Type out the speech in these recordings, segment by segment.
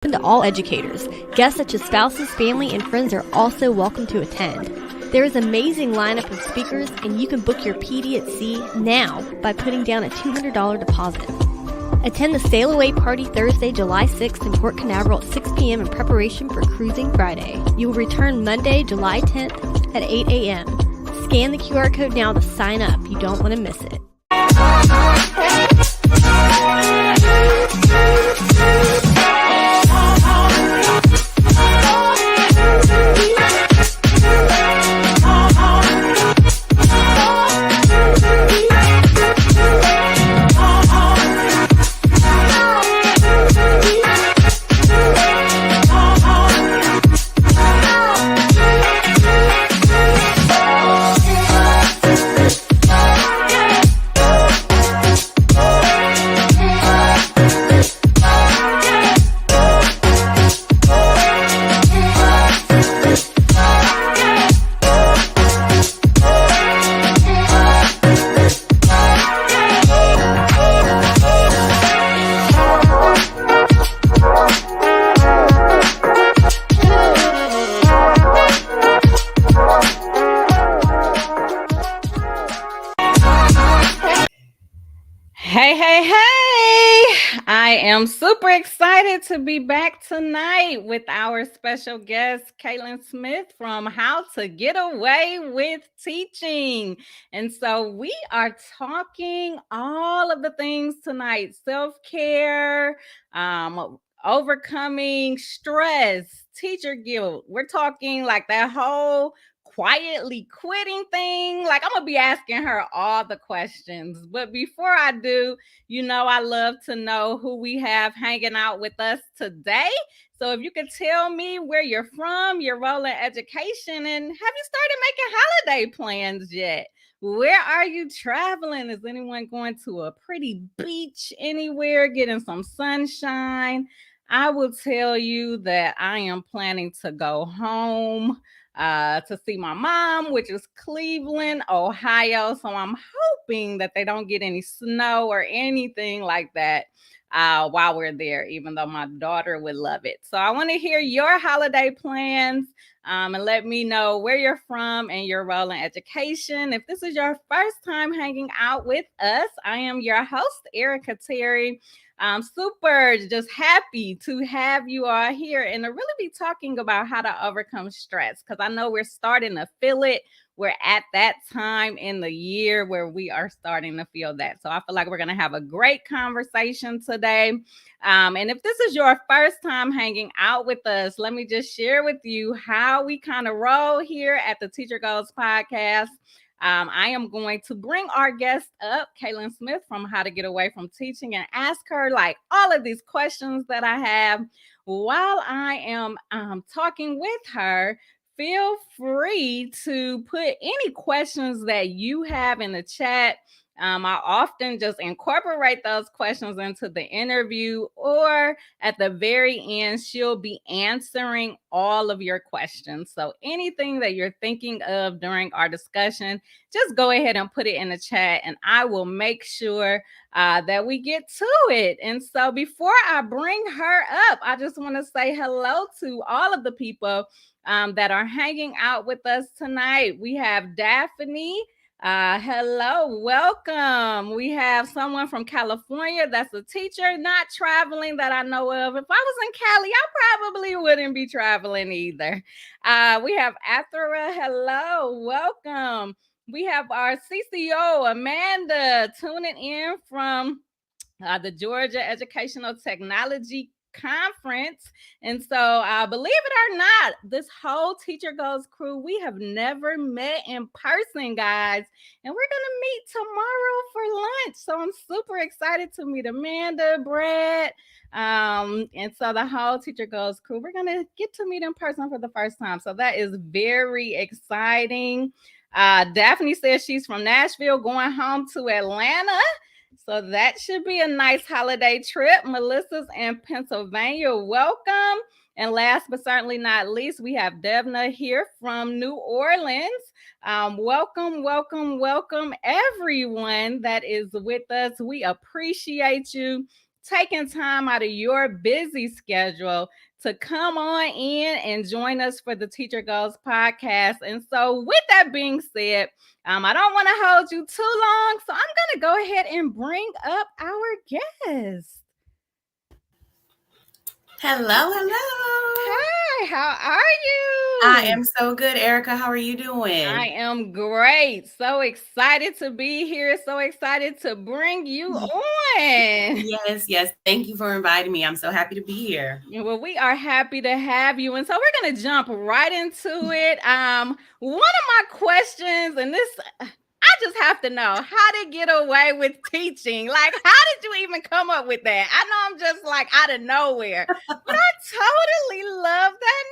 open to all educators. Guests such as spouses, family, and friends are also welcome to attend. There is an amazing lineup of speakers, and you can book your PD at sea now by putting down a $200 deposit. Attend the Sail Away Party Thursday, July 6th in Port Canaveral at 6 p.m. in preparation for Cruising Friday. You will return Monday, July 10th at 8 a.m. Scan the QR code now to sign up. You don't want to miss it. I am super excited to be back tonight with our special guest, Caitlin Smith from How to Get Away with Teaching. And so we are talking all of the things tonight: self-care, overcoming stress, teacher guilt. We're talking like that whole quietly quitting thing. Like, I'm gonna be asking her all the questions. But before I do, I love to know who we have hanging out with us today. So if you could tell me where you're from, your role in education, and have you started making holiday plans yet? Where are you traveling? Is anyone going to a pretty beach anywhere, getting some sunshine? I will tell you that I am planning to go home to see my mom, which is Cleveland, Ohio. So I'm hoping that they don't get any snow or anything like that while we're there, even though my daughter would love it. So I want to hear your holiday plans and let me know where you're from and your role in education. If this is your first time hanging out with us, I am your host, Erica Terry. I'm super just happy to have you all here and to really be talking about how to overcome stress, because I know we're starting to feel it. We're at that time in the year where we are starting to feel that. So I feel like we're going to have a great conversation today. And if this is your first time hanging out with us, let me just share with you how we kind of roll here at the Teacher Goals podcast. I am going to bring our guest up, Caitlin Smith from How to Get Away from Teaching, and ask her like all of these questions that I have while I am talking with her. Feel free to put any questions that you have in the chat. I often just incorporate those questions into the interview, or at the very end, she'll be answering all of your questions. So anything that you're thinking of during our discussion, just go ahead and put it in the chat, and I will make sure that we get to it. And so before I bring her up, I just want to say hello to all of the people that are hanging out with us tonight. We have Daphne. Hello, welcome. We have someone from California that's a teacher, not traveling that I know of. If I was in Cali, I probably wouldn't be traveling either. We have Athera. Hello, welcome. We have our CCO, Amanda, tuning in from the Georgia Educational Technology Conference. And so believe it or not, this whole Teacher Goals crew, we have never met in person, guys, and we're gonna meet tomorrow for lunch. So I'm super excited to meet Amanda, Brad, and so the whole Teacher Goals crew, we're gonna get to meet in person for the first time. So that is very exciting. Daphne says she's from Nashville, going home to Atlanta. So that should be a nice holiday trip. Melissa's in Pennsylvania. Welcome. And last but certainly not least, we have Devna here from New Orleans. Welcome, welcome, welcome, everyone that is with us. We appreciate you taking time out of your busy schedule to come on in and join us for the Teacher Goals podcast. And so, with that being said, I don't want to hold you too long, so I'm going to go ahead and bring up our guest. Hello, hello. Hi, how are I you? am so good, Erica. How are you I doing? am great. So excited to be here. So excited to bring you on. Yes, yes. Thank you for inviting me. I'm so happy to be here. Well, we are happy to have you. And so we're going to jump right into it. One of my questions, and this I just have to know how to get away with teaching. Like, how did you even come up with that? I know I'm just like out of nowhere, but I totally love that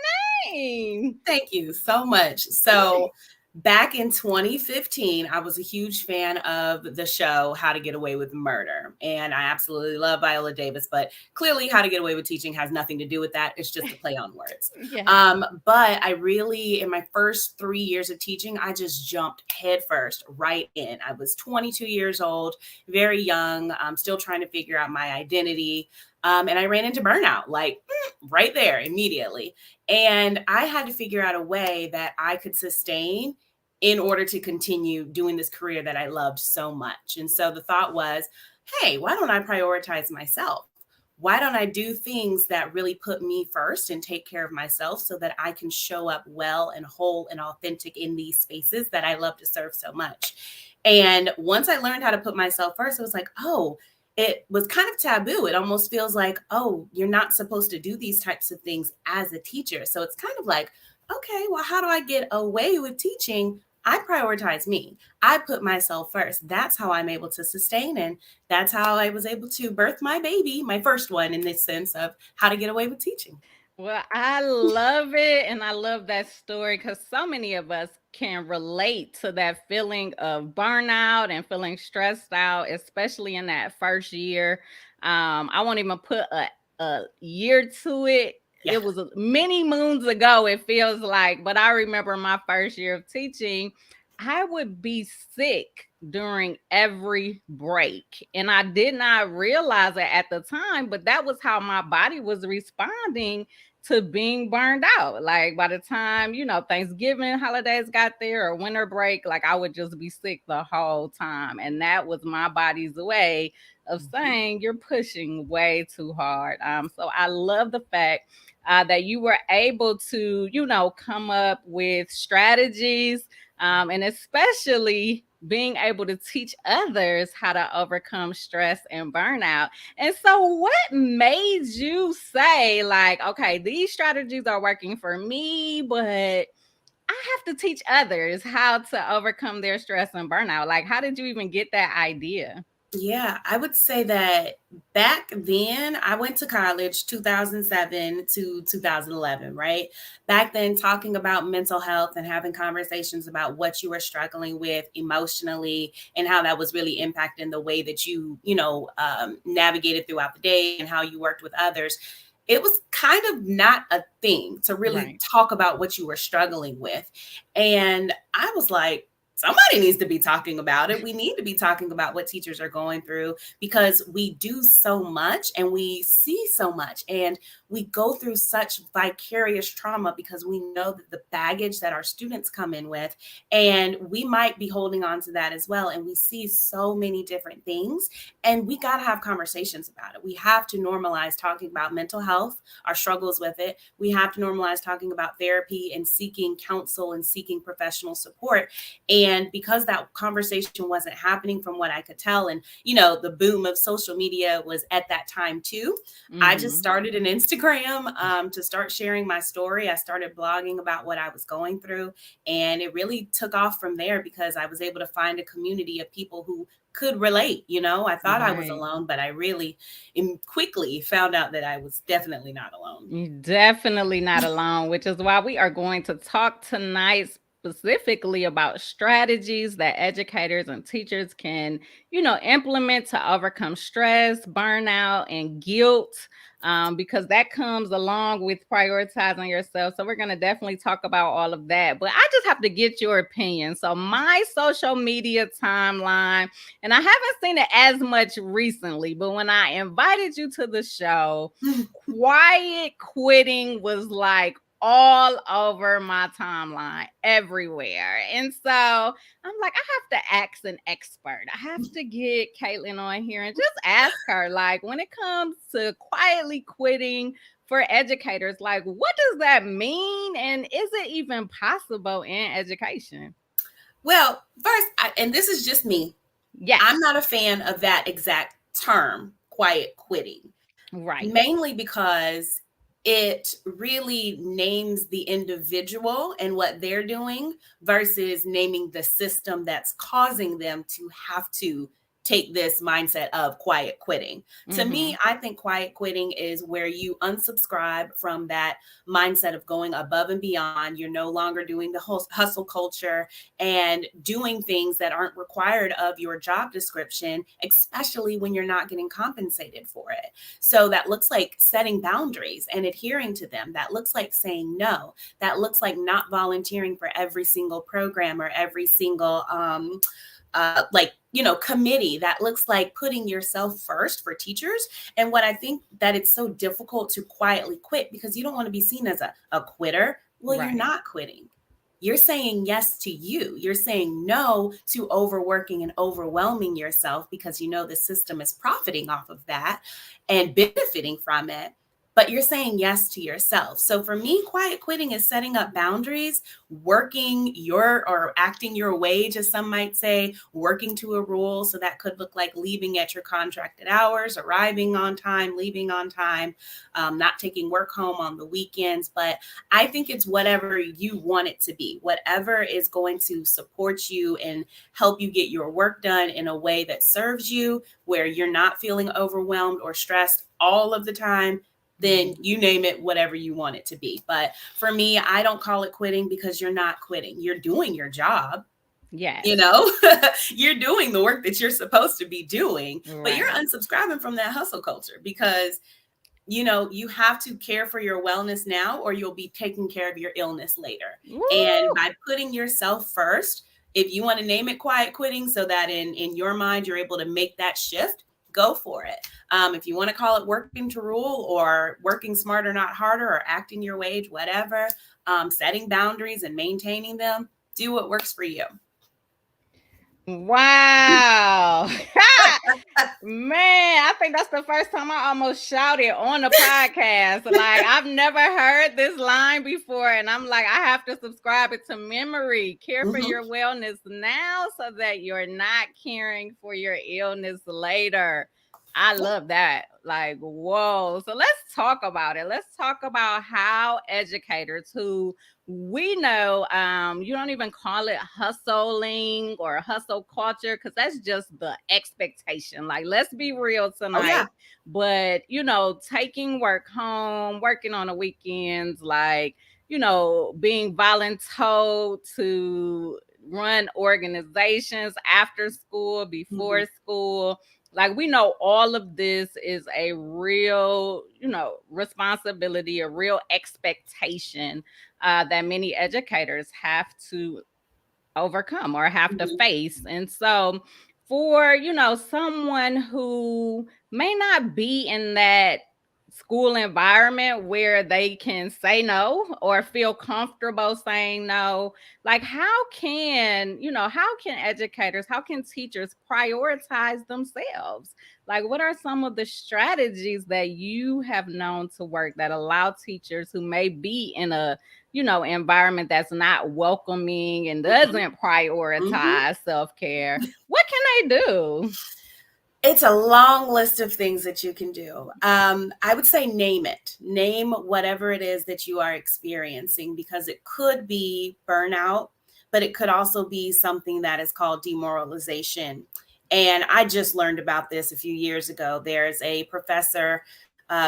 name. Thank you so much. So, back in 2015, I was a huge fan of the show How to Get Away with Murder. And I absolutely love Viola Davis, but clearly, How to Get Away with Teaching has nothing to do with that. It's just a play on words. Yeah. But I really, in my first 3 years of teaching, I just jumped headfirst right in. I was 22 years old, very young, still trying to figure out my identity. And I ran into burnout, like right there immediately. And I had to figure out a way that I could sustain in order to continue doing this career that I loved so much. And so the thought was, hey, why don't I prioritize myself? Why don't I do things that really put me first and take care of myself so that I can show up well and whole and authentic in these spaces that I love to serve so much? And once I learned how to put myself first, it was like, oh, it was kind of taboo. It almost feels like, oh, you're not supposed to do these types of things as a teacher. So it's kind of like, okay, well, how do I get away with teaching? I prioritize me. I put myself first. That's how I'm able to sustain. And that's how I was able to birth my baby, my first one, in this sense of how to get away with teaching. Well, I love it. And I love that story because so many of us can relate to that feeling of burnout and feeling stressed out, especially in that first year. I won't even put a year to it. Yeah. It was many moons ago, it feels like. But I remember my first year of teaching, I would be sick during every break. And I did not realize it at the time, but that was how my body was responding to being burned out. Like by the time, Thanksgiving holidays got there or winter break, like I would just be sick the whole time. And that was my body's way of saying you're pushing way too hard. So I love the fact that you were able to, come up with strategies and especially being able to teach others how to overcome stress and burnout. And so, what made you say, like, okay, these strategies are working for me, but I have to teach others how to overcome their stress and burnout? Like, how did you even get that idea? Yeah, I would say that back then, I went to college 2007 to 2011, right? Back then, talking about mental health and having conversations about what you were struggling with emotionally and how that was really impacting the way that navigated throughout the day and how you worked with others. It was kind of not a thing to really Right. talk about what you were struggling with. And I was like, somebody needs to be talking about it. We need to be talking about what teachers are going through because we do so much and we see so much and we go through such vicarious trauma because we know that the baggage that our students come in with, and we might be holding on to that as well. And we see so many different things and we got to have conversations about it. We have to normalize talking about mental health, our struggles with it. We have to normalize talking about therapy and seeking counsel and seeking professional support. And because that conversation wasn't happening from what I could tell, and the boom of social media was at that time too, I just started an Instagram to start sharing my story. I started blogging about what I was going through, and it really took off from there because I was able to find a community of people who could relate. I thought I was Right. alone, but I really quickly found out that I was definitely not alone. You're definitely not alone, which is why we are going to talk tonight specifically about strategies that educators and teachers can, implement to overcome stress, burnout, and guilt. because that comes along with prioritizing yourself. So we're going to definitely talk about all of that. But I just have to get your opinion. So my social media timeline, and I haven't seen it as much recently, but when I invited you to the show, quiet quitting was like all over my timeline, everywhere. And so I'm like, I have to ask an expert. I have to get Caitlin on here and just ask her, like, when it comes to quietly quitting for educators, like, what does that mean? And is it even possible in education? Well, first, and this is just me. Yes. I'm not a fan of that exact term, quiet quitting. Right. Mainly because it really names the individual and what they're doing versus naming the system that's causing them to have to take this mindset of quiet quitting. To me, I think quiet quitting is where you unsubscribe from that mindset of going above and beyond. You're no longer doing the whole hustle culture and doing things that aren't required of your job description, especially when you're not getting compensated for it. So that looks like setting boundaries and adhering to them. That looks like saying no. That looks like not volunteering for every single program or every single committee. That looks like putting yourself first for teachers. And what I think that it's so difficult to quietly quit because you don't want to be seen as a quitter. Well, Right. You're not quitting. You're saying yes to you. You're saying no to overworking and overwhelming yourself because you know the system is profiting off of that and benefiting from it. But you're saying yes to yourself. So for me, quiet quitting is setting up boundaries, working or acting your wage, as some might say, working to a rule. So that could look like leaving at your contracted hours, arriving on time, leaving on time, not taking work home on the weekends. But I think it's whatever you want it to be, whatever is going to support you and help you get your work done in a way that serves you, where you're not feeling overwhelmed or stressed all of the time. Then you name it whatever you want it to be. But for me, I don't call it quitting because you're not quitting. You're doing your job. Yes. You're doing the work that you're supposed to be doing, but you're unsubscribing from that hustle culture because you have to care for your wellness now or you'll be taking care of your illness later. Woo! And by putting yourself first, if you want to name it quiet quitting so that in your mind you're able to make that shift, go for it. If you want to call it working to rule or working smarter, not harder, or acting your wage, whatever, setting boundaries and maintaining them, do what works for you. Wow. Man, I think that's the first time I almost shouted on the podcast. Like, I've never heard this line before. And I'm like, I have to subscribe it to memory. Care for your wellness now so that you're not caring for your illness later. I love that. Like, whoa. So let's talk about it. Let's talk about how educators who we know, you don't even call it hustling or hustle culture because that's just the expectation. Like, let's be real tonight. Oh, yeah. But, taking work home, working on the weekends, like, being voluntold to run organizations after school, before school. Like, we know all of this is a real, responsibility, a real expectation that many educators have to overcome or have to face. And so for, someone who may not be in that school environment where they can say no or feel comfortable saying no, like how can educators, how can teachers prioritize themselves? Like, what are some of the strategies that you have known to work that allow teachers who may be in a environment that's not welcoming and doesn't prioritize self-care? What can they do? It's a long list of things that you can do. I would say name it. Name whatever it is that you are experiencing, because it could be burnout, but it could also be something that is called demoralization. And I just learned about this a few years ago. There's a professor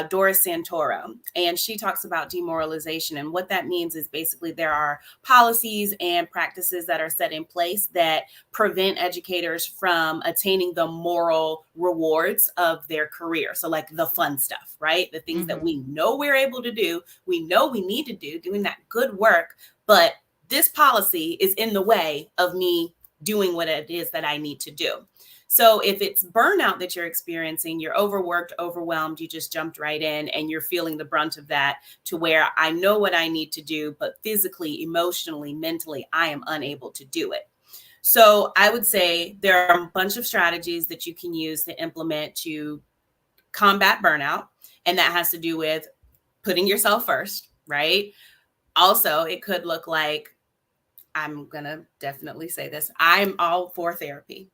Doris Santoro, and she talks about demoralization. And what that means is basically there are policies and practices that are set in place that prevent educators from attaining the moral rewards of their career. So like the fun stuff, right? The things that we know we're able to do, we know we need to do, doing that good work, but this policy is in the way of me doing what it is that I need to do. So if it's burnout that you're experiencing, you're overworked, overwhelmed, you just jumped right in and you're feeling the brunt of that to where I know what I need to do, but physically, emotionally, mentally, I am unable to do it. So I would say there are a bunch of strategies that you can use to implement to combat burnout. And that has to do with putting yourself first, right? Also, it could look like, I'm going to definitely say this, I'm all for therapy.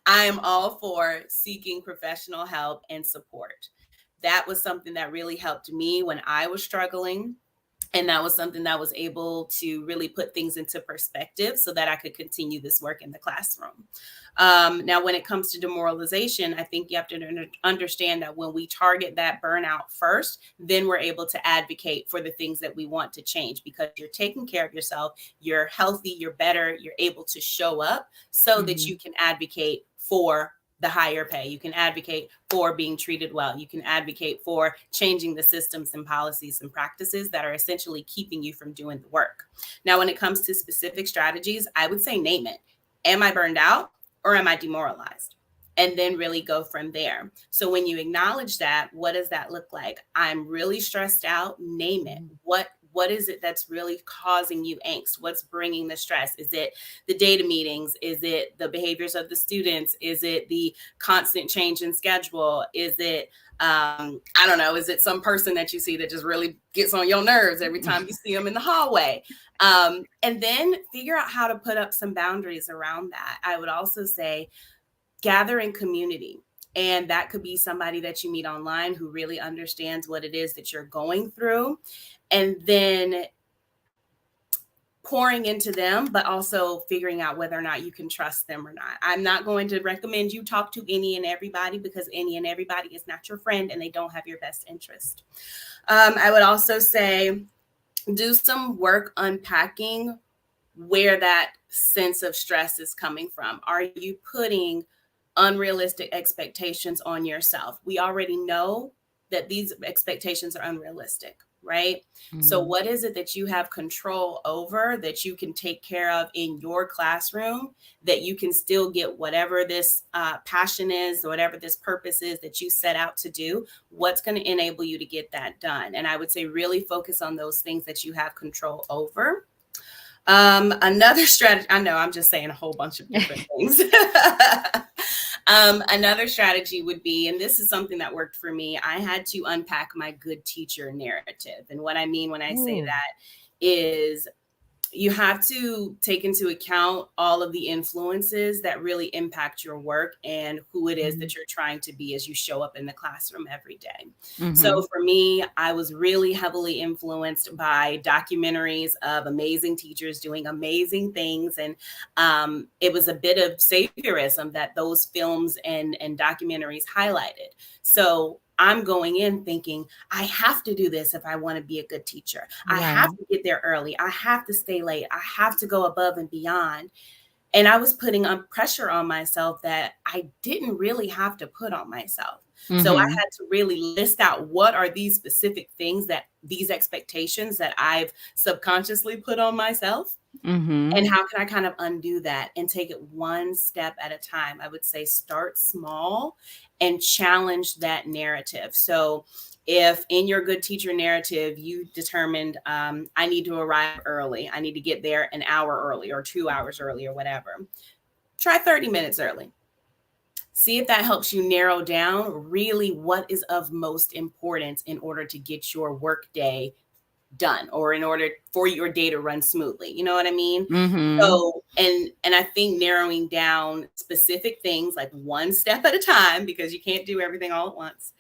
I am all for seeking professional help and support. That was something that really helped me when I was struggling. And that was something that was able to really put things into perspective so that I could continue this work in the classroom. Now, when it comes to demoralization, I think you have to understand that when we target that burnout first, then we're able to advocate for the things that we want to change because you're taking care of yourself, you're healthy, you're better, you're able to show up so that you can advocate for the higher pay. You can advocate for being treated well. You can advocate for changing the systems and policies and practices that are essentially keeping you from doing the work. Now, when it comes to specific strategies, I would say name it. Am I burned out or am I demoralized? And then really go from there. So when you acknowledge that, what does that look like? I'm really stressed out. Name it. What is it that's really causing you angst? What's bringing the stress? Is it the data meetings? Is it the behaviors of the students? Is it the constant change in schedule? Is it, I don't know, is it some person that you see that just really gets on your nerves every time you see them in the hallway? And then figure out how to put up some boundaries around that. I would also say gather in community. And that could be somebody that you meet online who really understands what it is that you're going through. And then pouring into them, but also figuring out whether or not you can trust them or not. I'm not going to recommend you talk to any and everybody because any and everybody is not your friend and they don't have your best interest. I would also say do some work unpacking where that sense of stress is coming from. Are you putting unrealistic expectations on yourself? We already know that these expectations are unrealistic, right? So what is it that you have control over that you can take care of in your classroom that you can still get whatever this passion is, or whatever this purpose is that you set out to do? What's going to enable you to get that done? And I would say really focus on those things that you have control over. Another strategy, I know I'm just saying a whole bunch of different things. Another strategy would be, and this is something that worked for me, I had to unpack my good teacher narrative. And what I mean when I say that is you have to take into account all of the influences that really impact your work and who it is that you're trying to be as you show up in the classroom every day. So for me, I was really heavily influenced by documentaries of amazing teachers doing amazing things. And it was a bit of saviorism that those films and documentaries highlighted. So I'm going in thinking, I have to do this if I want to be a good teacher. I have to get there early. I have to stay late. I have to go above and beyond. And I was putting pressure on myself that I didn't really have to put on myself. So I had to really list out what are these specific things, that these expectations that I've subconsciously put on myself. And how can I kind of undo that and take it one step at a time? I would say start small and challenge that narrative. So if in your good teacher narrative, you determined I need to arrive early, I need to get there an hour early or 2 hours early or whatever, try 30 minutes early. See if that helps you narrow down really what is of most importance in order to get your workday done, or in order for your day to run smoothly. You know what I mean? So, and I think narrowing down specific things, like one step at a time, because you can't do everything all at once,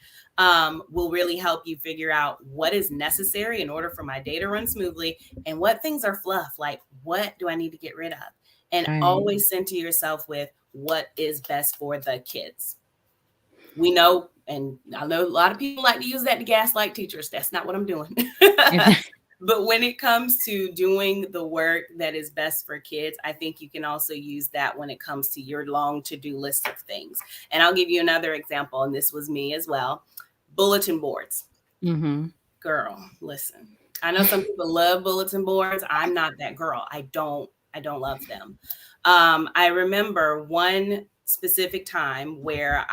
will really help you figure out what is necessary in order for my day to run smoothly, and what things are fluff, like what do I need to get rid of? And always center yourself with what is best for the kids. We know, and I know a lot of people like to use that to gaslight teachers. That's not what I'm doing. But when it comes to doing the work that is best for kids, I think you can also use that when it comes to your long to-do list of things. And I'll give you another example, and this was me as well. Bulletin boards. Girl, listen. I know some people love bulletin boards. I'm not that girl. I don't love them. I remember one specific time where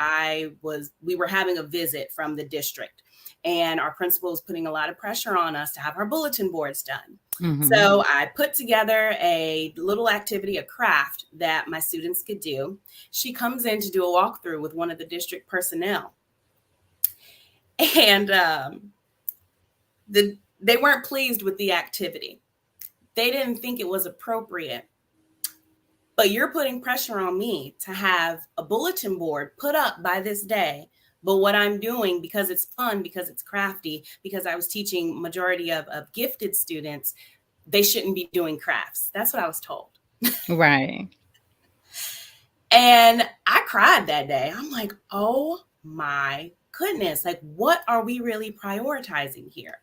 we were having a visit from the district, and our principal was putting a lot of pressure on us to have our bulletin boards done. So I put together a little activity, a craft that my students could do. She comes in to do a walkthrough with one of the district personnel. And they weren't pleased with the activity. They didn't think it was appropriate. But you're putting pressure on me to have a bulletin board put up by this day. But what I'm doing, because it's fun, because it's crafty, because I was teaching majority of gifted students, they shouldn't be doing crafts. That's what I was told. Right. And I cried that day. I'm like, oh my goodness, like, what are we really prioritizing here?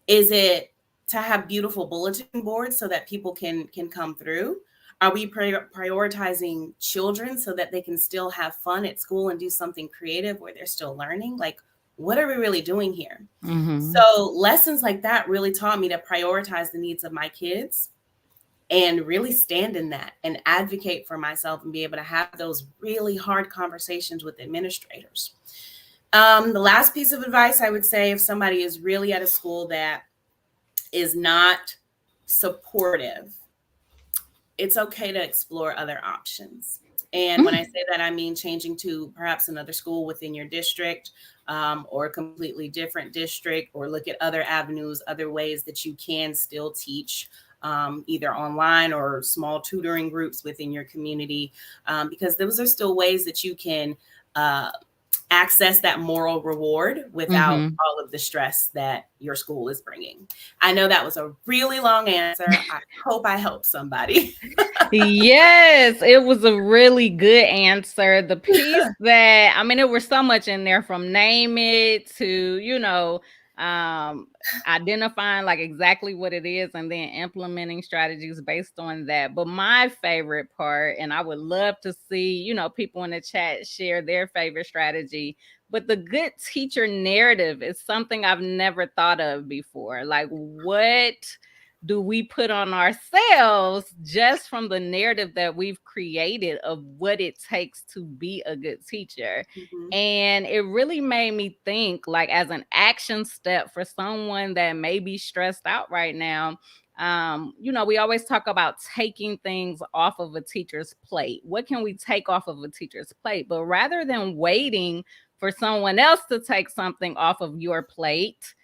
Is it to have beautiful bulletin boards so that people can come through? Are we prioritizing children so that they can still have fun at school and do something creative where they're still learning? Like, what are we really doing here? So lessons like that really taught me to prioritize the needs of my kids and really stand in that and advocate for myself and be able to have those really hard conversations with administrators. The last piece of advice I would say, if somebody is really at a school that is not supportive, it's okay to explore other options. And when I say that, I mean changing to perhaps another school within your district, or a completely different district, or look at other avenues, other ways that you can still teach, either online or small tutoring groups within your community, because those are still ways that you can access that moral reward without all of the stress that your school is bringing. I know that was a really long answer. I hope I helped somebody. Yes, it was a really good answer. The piece that, I mean, there was so much in there, from name it to, identifying like exactly what it is and then implementing strategies based on that. But my favorite part, and I would love to see, people in the chat share their favorite strategy, but the good teacher narrative is something I've never thought of before. Like, what do we put on ourselves just from the narrative that we've created of what it takes to be a good teacher? And it really made me think, like, as an action step for someone that may be stressed out right now. We always talk about taking things off of a teacher's plate. What can we take off of a teacher's plate? But rather than waiting for someone else to take something off of your plate,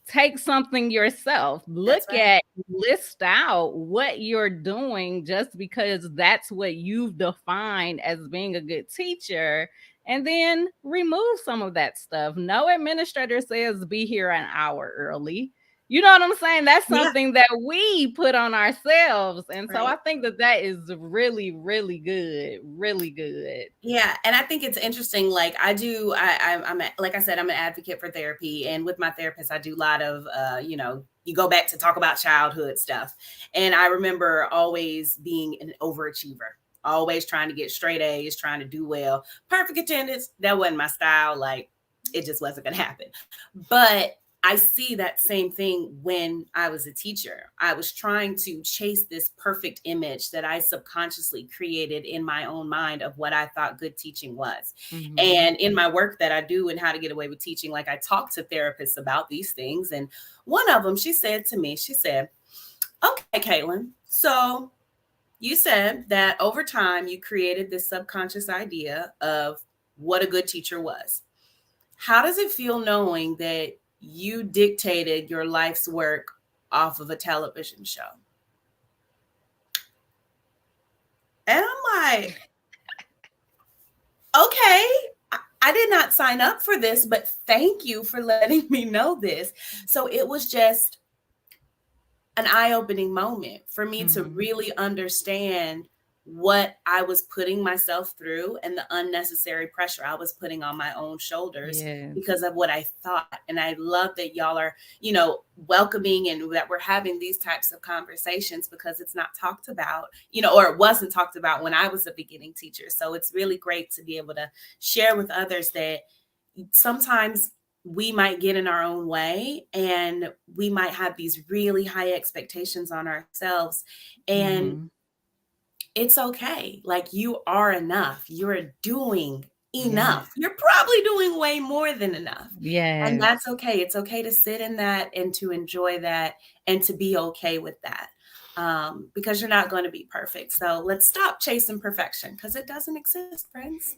take something yourself. Look at, list out what you're doing just because that's what you've defined as being a good teacher, and then remove some of that stuff. No administrator says be here an hour early. You know what I'm saying? That's something that we put on ourselves. And so I think that is really, really good. Really good. Yeah. And I think it's interesting. Like, like I said, I'm an advocate for therapy. And with my therapist, I do a lot of, you go back to talk about childhood stuff. And I remember always being an overachiever, always trying to get straight A's, trying to do well, perfect attendance. That wasn't my style. Like, it just wasn't going to happen. But I see that same thing when I was a teacher. I was trying to chase this perfect image that I subconsciously created in my own mind of what I thought good teaching was. And in my work that I do and how to get away with teaching, like, I talk to therapists about these things. And one of them, she said to me, she said, okay, Caitlin, so you said that over time you created this subconscious idea of what a good teacher was. How does it feel knowing that you dictated your life's work off of a television show? And I'm like, okay, I did not sign up for this, but thank you for letting me know this. So it was just an eye-opening moment for me to really understand what I was putting myself through and the unnecessary pressure I was putting on my own shoulders Yes. because of what I thought. And I love that y'all are, welcoming and that we're having these types of conversations because it's not talked about, or it wasn't talked about when I was a beginning teacher. So it's really great to be able to share with others that sometimes we might get in our own way and we might have these really high expectations on ourselves. And Mhm. it's okay. Like, you are enough. You're doing Yes. enough. You're probably doing way more than enough. And Yes. that's okay. It's okay to sit in that and to enjoy that and to be okay with that. Because you're not going to be perfect. So let's stop chasing perfection because it doesn't exist, friends.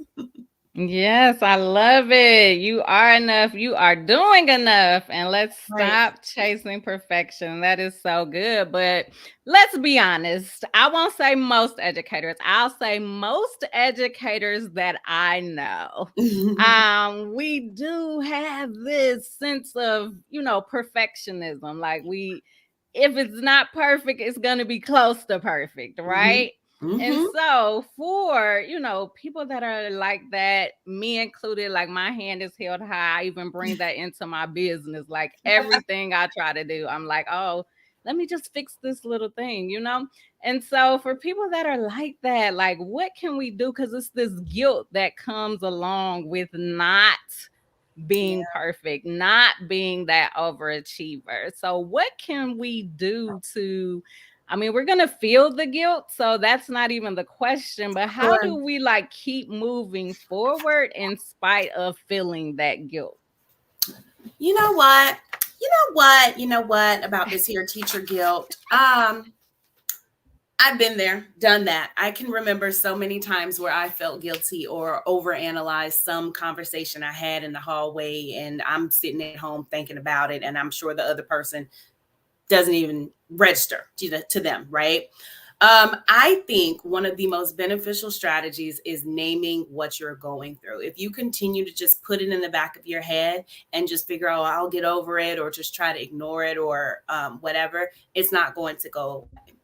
Yes, I love it. You are enough. You are doing enough. And let's Right. stop chasing perfection. That is so good. But let's be honest. I won't say most educators. I'll say most educators that I know. We do have this sense of, perfectionism. Like, if it's not perfect, it's going to be close to perfect, Mhm. right? And Mhm. so for, people that are like that, me included, like, my hand is held high. I even bring that into my business. Like, everything I try to do, I'm like, oh, let me just fix this little thing. And so for people that are like that, like, what can we do? Because it's this guilt that comes along with not Yeah. being perfect, not being that overachiever. So, what can we do to? I mean, we're going to feel the guilt. So, that's not even the question. But how Sure. do we like keep moving forward in spite of feeling that guilt? You know what? You know what about this here teacher guilt? I've been there, done that. I can remember so many times where I felt guilty or overanalyzed some conversation I had in the hallway, and I'm sitting at home thinking about it, and I'm sure the other person doesn't even register to them, right? I think one of the most beneficial strategies is naming what you're going through. If you continue to just put it in the back of your head and just figure out, I'll get over it, or just try to ignore it, or whatever, it's not going to go away.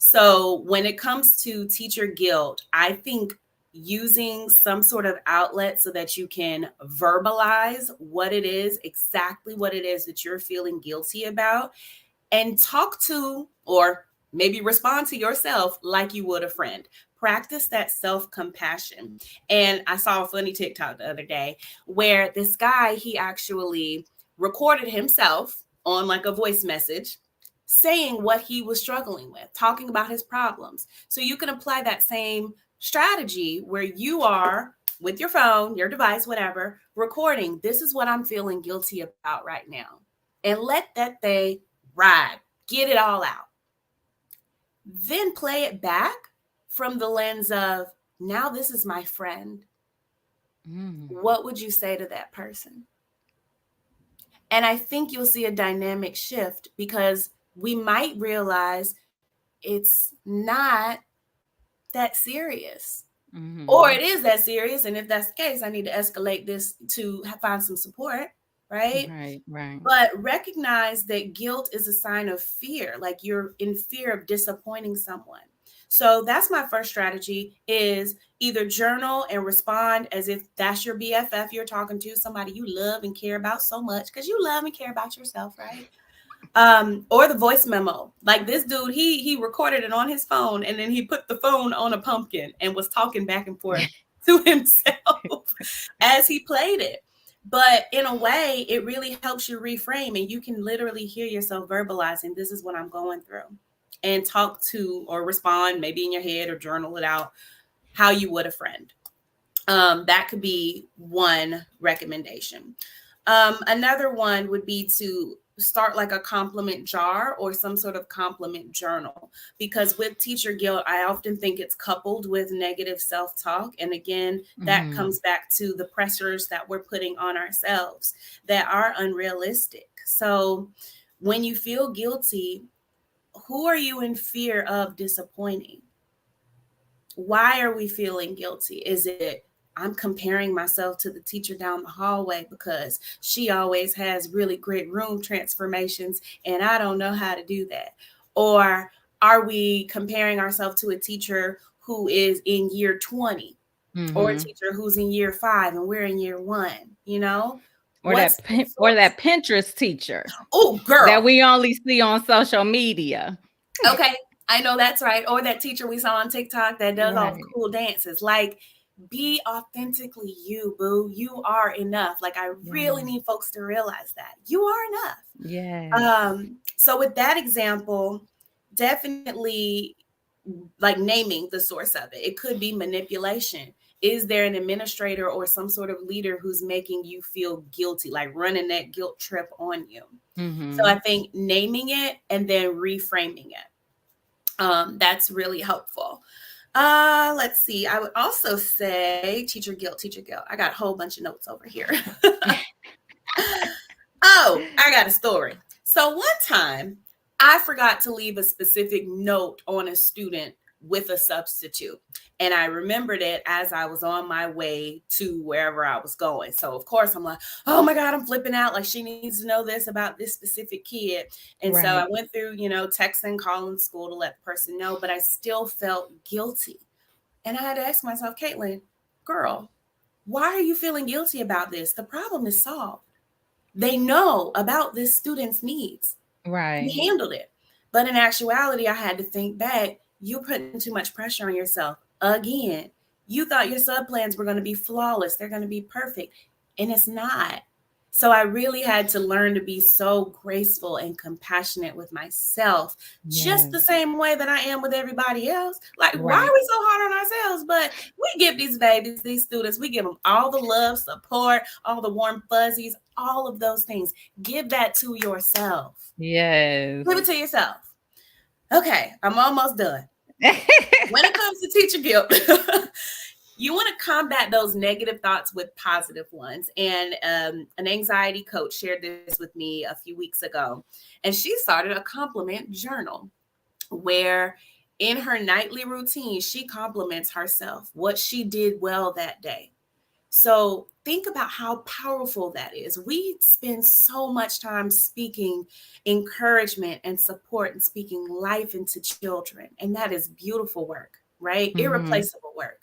So when it comes to teacher guilt, I think using some sort of outlet so that you can verbalize what it is, exactly what it is that you're feeling guilty about, and talk to, or maybe respond to yourself like you would a friend. Practice that self compassion. And I saw a funny TikTok the other day where this guy, he actually recorded himself on like a voice message saying what he was struggling with, talking about his problems. So you can apply that same strategy where you are with your phone, your device, whatever, recording, this is what I'm feeling guilty about right now. And let that thing ride, get it all out. Then play it back from the lens of, now this is my friend. Mm. What would you say to that person? And I think you'll see a dynamic shift because we might realize it's not that serious. Or Hmm. it is that serious. And if that's the case, I need to escalate this to find some support, right? Right, right. But recognize that guilt is a sign of fear, like you're in fear of disappointing someone. So that's my first strategy is either journal and respond as if that's your BFF you're talking to, somebody you love and care about so much because you love and care about yourself, right? Or the voice memo. Like this dude, he recorded it on his phone and then he put the phone on a pumpkin and was talking back and forth to himself as he played it. But in a way, it really helps you reframe and you can literally hear yourself verbalizing, this is what I'm going through, and talk to or respond maybe in your head or journal it out how you would a friend. That could be one recommendation. Another one would be to start like a compliment jar or some sort of compliment journal. Because with teacher guilt, I often think it's coupled with negative self talk. And again, that Hmm. comes back to the pressures that we're putting on ourselves that are unrealistic. So when you feel guilty, who are you in fear of disappointing? Why are we feeling guilty? Is it, I'm comparing myself to the teacher down the hallway because she always has really great room transformations and I don't know how to do that? Or are we comparing ourselves to a teacher who is in year 20, or a Mm-hmm. teacher who's in year 5 and we're in year 1, you know? Or What's the or source? that Pinterest teacher Oh, that girl. we only see on social media. Okay, I know that's right. Or that teacher we saw on TikTok that does all the Right. cool dances. Like, be authentically you, boo. You are enough. Like, I really Yeah. need folks to realize that you are enough. Yes. So with that example, definitely like naming the source of it. It could be manipulation. Is there an administrator or some sort of leader who's making you feel guilty, like running that guilt trip on you? So Mm-hmm. I think naming it and then reframing it. That's really helpful. Let's see. I would also say teacher guilt, teacher guilt. I got a whole bunch of notes over here. Oh, I got a story. So one time I forgot to leave a specific note on a student with a substitute. And I remembered it as I was on my way to wherever I was going. So of course I'm like, oh my God, I'm flipping out. Like, she needs to know this about this specific kid. And so I Right. went through, texting, calling school to let the person know, but I still felt guilty. And I had to ask myself, Caitlin, girl, why are you feeling guilty about this? The problem is solved. They know about this student's needs. Right. You handled it. But in actuality, I had to think back. You're putting too much pressure on yourself. Again, you thought your sub plans were going to be flawless. They're going to be perfect. And it's not. So I really had to learn to be so graceful and compassionate with myself, just Yes. the same way that I am with everybody else. Like, why Right. are we so hard on ourselves? But we give these babies, these students, we give them all the love, support, all the warm fuzzies, all of those things. Give that to yourself. Yes. Give it to yourself. Okay, I'm almost done. When it comes to teacher guilt, you want to combat those negative thoughts with positive ones. And an anxiety coach shared this with me a few weeks ago. And she started a compliment journal where in her nightly routine, she compliments herself, what she did well that day. So think about how powerful that is. We spend so much time speaking encouragement and support and speaking life into children. And that is beautiful work, right? Mm-hmm. Irreplaceable work.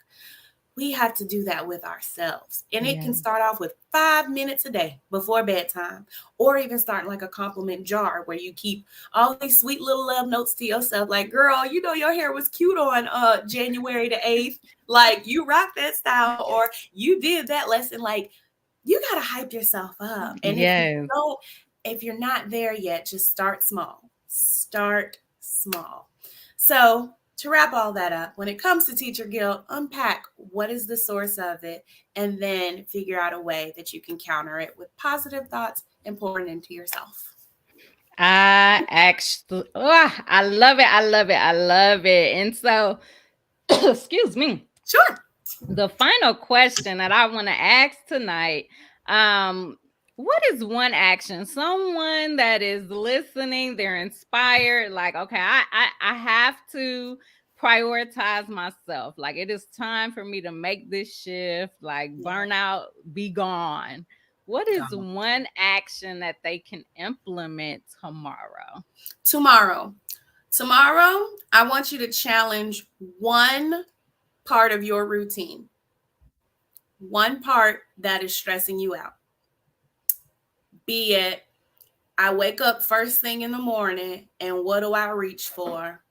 We have to do that with ourselves. And it Yeah. can start off with 5 minutes a day before bedtime, or even starting like a compliment jar where you keep all these sweet little love notes to yourself. Like, girl, your hair was cute on January the 8th. Like, you rock that style, or you did that lesson. Like, you got to hype yourself up. And Yes. if you're not there yet, just start small. Start small. So to wrap all that up, when it comes to teacher guilt, unpack what is the source of it, and then figure out a way that you can counter it with positive thoughts and pouring into yourself. I love it. I love it. I love it. And so, excuse me. Sure. The final question that I want to ask tonight, um, what is one action someone that is listening, they're inspired, like, okay, I have to prioritize myself. Like, it is time for me to make this shift, like Yeah. burnout be gone. What is one action that they can implement tomorrow? Tomorrow, I want you to challenge one part of your routine, one part that is stressing you out. Be it, I wake up first thing in the morning, and what do I reach for?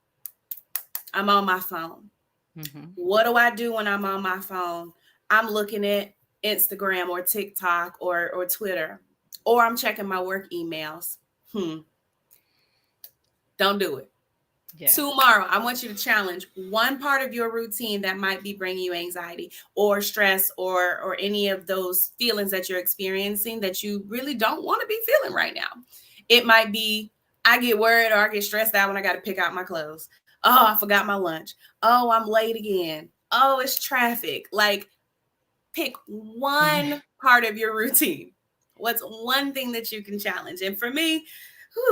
I'm on my phone. Mm-hmm. What do I do when I'm on my phone? I'm looking at Instagram or TikTok or Twitter, or I'm checking my work emails. Don't do it. Yeah. Tomorrow, I want you to challenge one part of your routine that might be bringing you anxiety or stress or any of those feelings that you're experiencing that you really don't want to be feeling right now. It might be, I get worried or I get stressed out when I got to pick out my clothes. Oh, I forgot my lunch. Oh, I'm late again. Oh, it's traffic. Like, pick one part of your routine. What's one thing that you can challenge? And for me,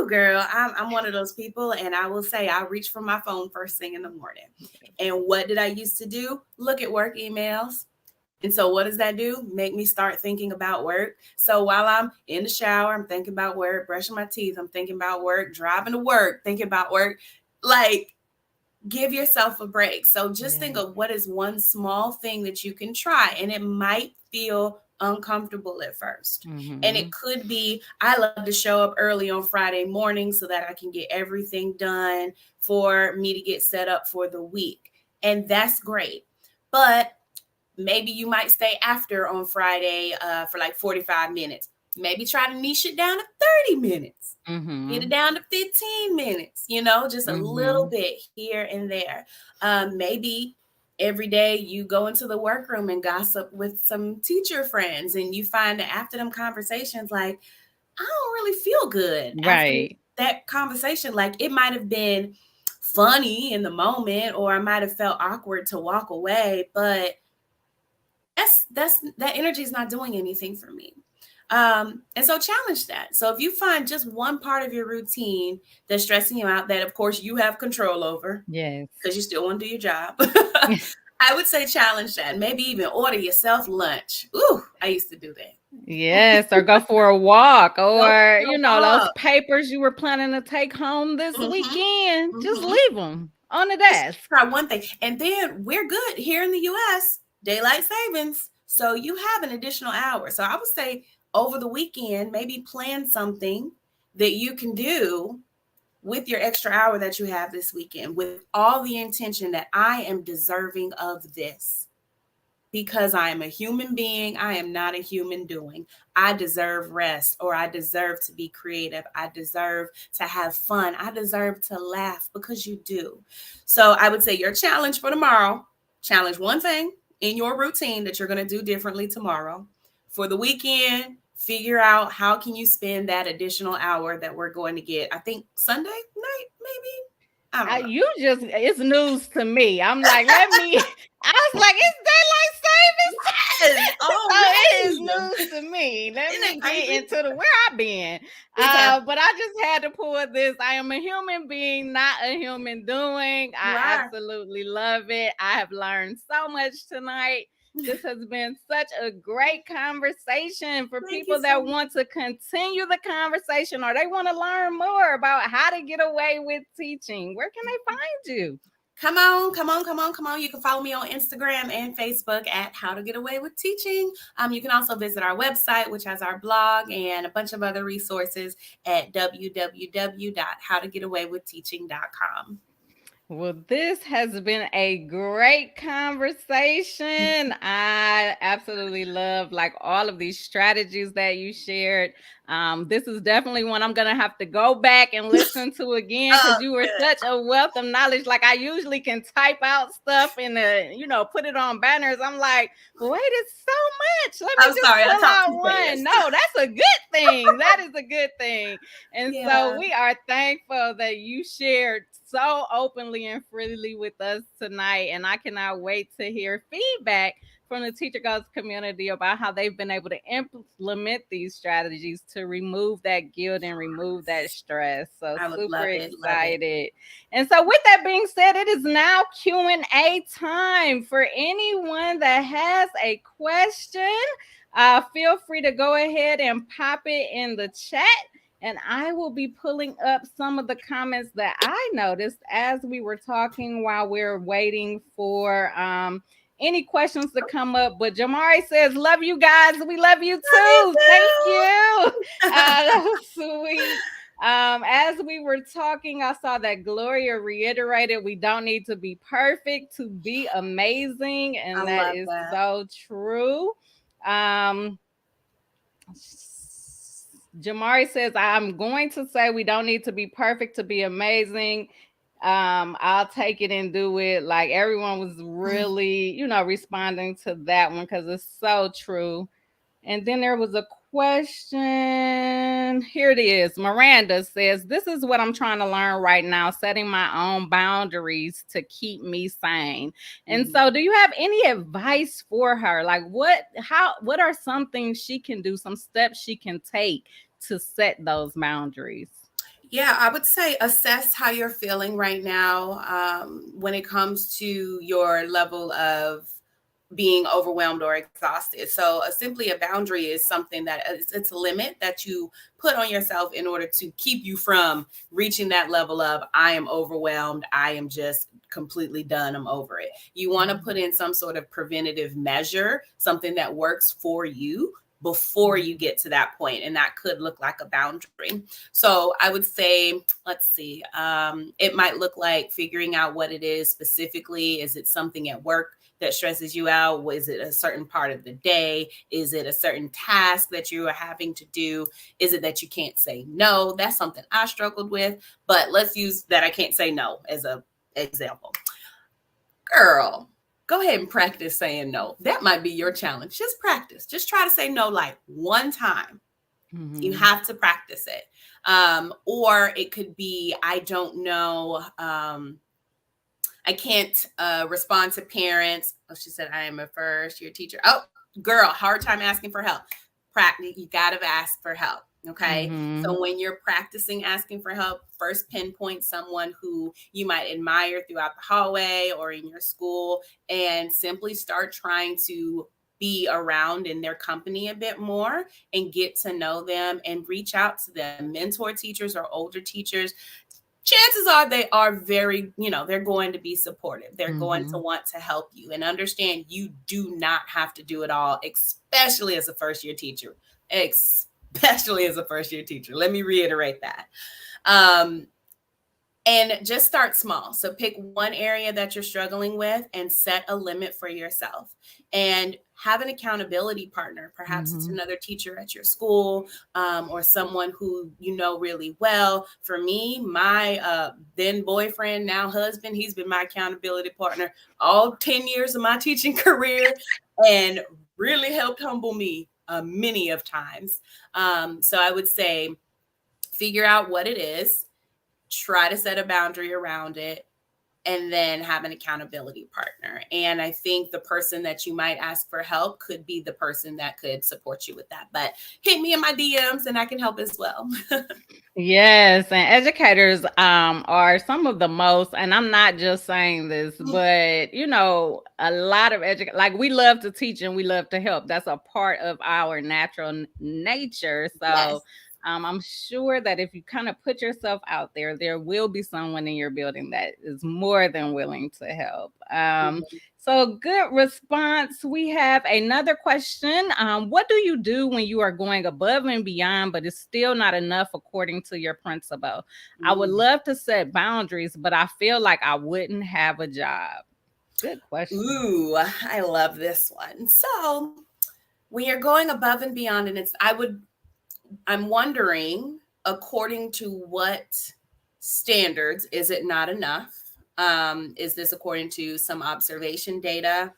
girl, I'm one of those people, and I will say I reach for my phone first thing in the morning. And what did I used to do? Look at work emails. And so what does that do? Make me start thinking about work. So while I'm in the shower, I'm thinking about work, brushing my teeth, I'm thinking about work, driving to work, thinking about work. Like, give yourself a break. So just think of what is one small thing that you can try, and it might feel uncomfortable at 1st. And it could be, I love to show up early on Friday morning so that I can get everything done for me to get set up for the week. And that's great. But maybe you might stay after on Friday for like 45 minutes. Maybe try to niche it down to 30 minutes. Get it down to 15 minutes, just a little bit here and there. Maybe every day you go into the workroom and gossip with some teacher friends, and you find that after them conversations, like, I don't really feel good after that conversation. Like, it might have been funny in the moment, or I might have felt awkward to walk away, but that energy is not doing anything for me. And so challenge that. So if you find just one part of your routine that's stressing you out, that of course you have control over, because you still want to do your job, I would say challenge that. Maybe even order yourself lunch. Ooh, I used to do that. Yes, or go for a walk, or those papers you were planning to take home this weekend, just leave them on the desk. Just try one thing, and then we're good here in the U.S. Daylight savings, so you have an additional hour. So I would say, over the weekend, maybe plan something that you can do with your extra hour that you have this weekend, with all the intention that I am deserving of this, because I am a human being. I am not a human doing. I deserve rest, or I deserve to be creative. I deserve to have fun. I deserve to laugh, because you do. So I would say your challenge for tomorrow, challenge one thing in your routine that you're going to do differently tomorrow. For the weekend, figure out how can you spend that additional hour that we're going to get, I think Sunday night, maybe. I don't know. It's news to me. I'm like, I was like, it's daylight savings. Yes. Oh, so it is news to me. Let me get into where I've been. But I just had to pull this. I am a human being, not a human doing. I absolutely love it. I have learned so much tonight. This has been such a great conversation for people that want to continue the conversation, or they want to learn more about how to get away with teaching. Where can they find you? Come on. You can follow me on Instagram and Facebook at How to Get Away with Teaching. You can also visit our website, which has our blog and a bunch of other resources at www.howtogetawaywithteaching.com. Well, this has been a great conversation. I absolutely love all of these strategies that you shared. This is definitely one I'm going to have to go back and listen to again, because you were such a wealth of knowledge. Like, I usually can type out stuff and, put it on banners. I'm like, wait, it's so much. Let me pull out one. No, that's a good thing. That is a good thing. And so we are thankful that you shared so openly and freely with us tonight. And I cannot wait to hear feedback from the Teacher Goals community about how they've been able to implement these strategies to remove that guilt and remove that stress. So super excited. And so with that being said, it is now Q&A time. For anyone that has a question, feel free to go ahead and pop it in the chat. And I will be pulling up some of the comments that I noticed as we were talking while we're waiting for any questions to come up. But Jamari says, love you guys. We love you too. Thank you. That was sweet. As we were talking, I saw that Gloria reiterated, we don't need to be perfect to be amazing. And that is so true. Jamari says, I'm going to say we don't need to be perfect to be amazing. I'll take it and do it. Like, everyone was really, responding to that one, because it's so true. And then there was a question. Here it is. Miranda says, this is what I'm trying to learn right now, setting my own boundaries to keep me sane. And so do you have any advice for her? Like, what are some things she can do, some steps she can take to set those boundaries? Yeah, I would say assess how you're feeling right now when it comes to your level of being overwhelmed or exhausted. So simply a boundary is something that it's a limit that you put on yourself in order to keep you from reaching that level of, I am overwhelmed. I am just completely done, I'm over it. You want to put in some sort of preventative measure, something that works for you before you get to that point. And that could look like a boundary. So I would say, let's see, it might look like figuring out what it is specifically. Is it something at work that stresses you out? Is it a certain part of the day? Is it a certain task that you are having to do? Is it that you can't say no? That's something I struggled with, but let's use that I can't say no as an example. Girl, go ahead and practice saying no. That might be your challenge. Just practice. Just try to say no like one time. Mm-hmm. You have to practice it. Or it could be, I don't know, I can't respond to parents. Oh, she said, I am a first year teacher. Oh, girl, hard time asking for help. Practice. You got to ask for help. Okay. Mm-hmm. So when you're practicing asking for help, first pinpoint someone who you might admire throughout the hallway or in your school, and simply start trying to be around in their company a bit more and get to know them and reach out to them. Mentor teachers or older teachers, chances are they are very, they're going to be supportive. They're going to want to help you, and understand you do not have to do it all, especially as a first year teacher. Especially as a first year teacher. Let me reiterate that. And just start small. So pick one area that you're struggling with and set a limit for yourself, and have an accountability partner. Perhaps it's another teacher at your school, or someone who you know really well. For me, my then boyfriend, now husband, he's been my accountability partner all 10 years of my teaching career, and really helped humble me many of times. So I would say, figure out what it is, try to set a boundary around it, and then have an accountability partner. And I think the person that you might ask for help could be the person that could support you with that. But hit me in my DMs and I can help as well. Yes, and educators are some of the most, and I'm not just saying this, but a lot of like, we love to teach and we love to help. That's a part of our natural nature. So yes. I'm sure that if you kind of put yourself out there, there will be someone in your building that is more than willing to help. So good response. We have another question. What do you do when you are going above and beyond, but it's still not enough according to your principal? I would love to set boundaries, but I feel like I wouldn't have a job. Good question. Ooh, I love this one. So when you're going above and beyond, and I'm wondering, according to what standards is it not enough? Is this according to some observation data,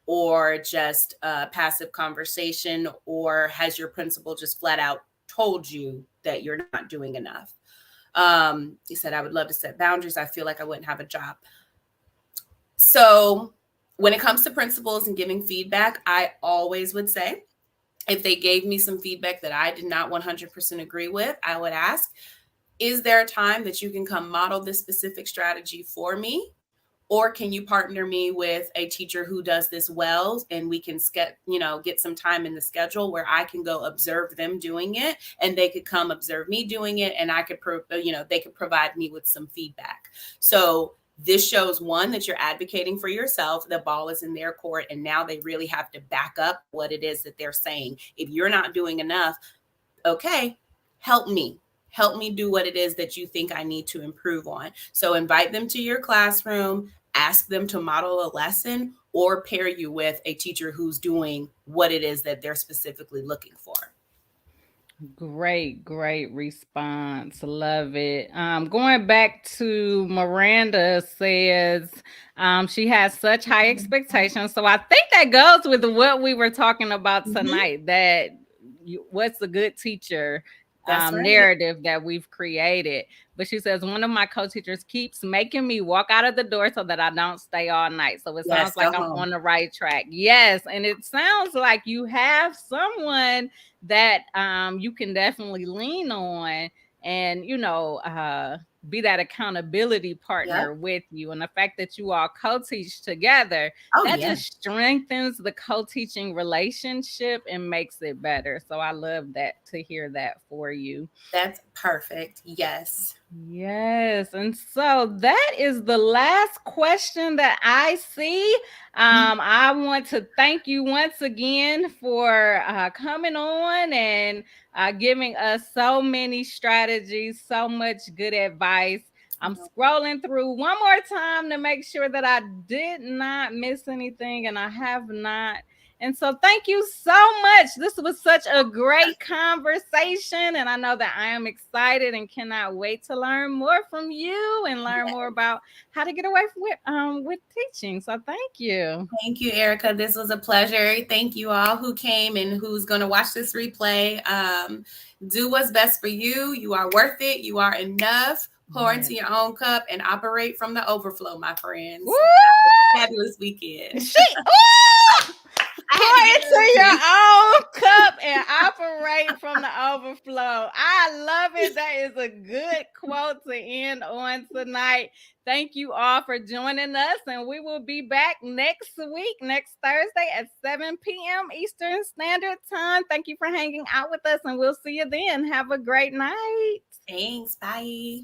or just passive conversation, or has your principal just flat out told you that you're not doing enough? He said, I would love to set boundaries. I feel like I wouldn't have a job. So when it comes to principals and giving feedback, I always would say, if they gave me some feedback that I did not 100% agree with, I would ask, is there a time that you can come model this specific strategy for me? Or can you partner me with a teacher who does this well, and we can get some time in the schedule where I can go observe them doing it, and they could come observe me doing it, and I could, they could provide me with some feedback. So this shows, one, that you're advocating for yourself. The ball is in their court, and now they really have to back up what it is that they're saying. If you're not doing enough, okay, help me do what it is that you think I need to improve on. So invite them to your classroom, ask them to model a lesson, or pair you with a teacher who's doing what it is that they're specifically looking for. Great response. Love it. Going back to Miranda says she has such high expectations. So I think that goes with what we were talking about tonight, that what's a good teacher narrative that we've created. But she says, one of my co-teachers keeps making me walk out of the door so that I don't stay all night. So it sounds like I'm on the right track. Yes. And it sounds like you have someone that you can definitely lean on and, be that accountability partner with you. And the fact that you all co-teach together, just strengthens the co-teaching relationship and makes it better. So I love that, to hear that for you. That's perfect. Yes. Yes. And so that is the last question that I see. I want to thank you once again for coming on and giving us so many strategies, so much good advice. I'm scrolling through one more time to make sure that I did not miss anything, and I have not. And so thank you so much. This was such a great conversation. And I know that I am excited and cannot wait to learn more from you and learn more about how to get away with teaching. So thank you. Thank you, Erica. This was a pleasure. Thank you all who came and who's going to watch this replay. Do what's best for you. You are worth it. You are enough. Pour into your own cup and operate from the overflow, my friends. Fabulous weekend. Pour into your own cup and operate from the overflow. I love it. That is a good quote to end on tonight. Thank you all for joining us, and we will be back next week, next Thursday at 7 p.m. Eastern Standard Time. Thank you for hanging out with us, and we'll see you then. Have a great night. Thanks. Bye.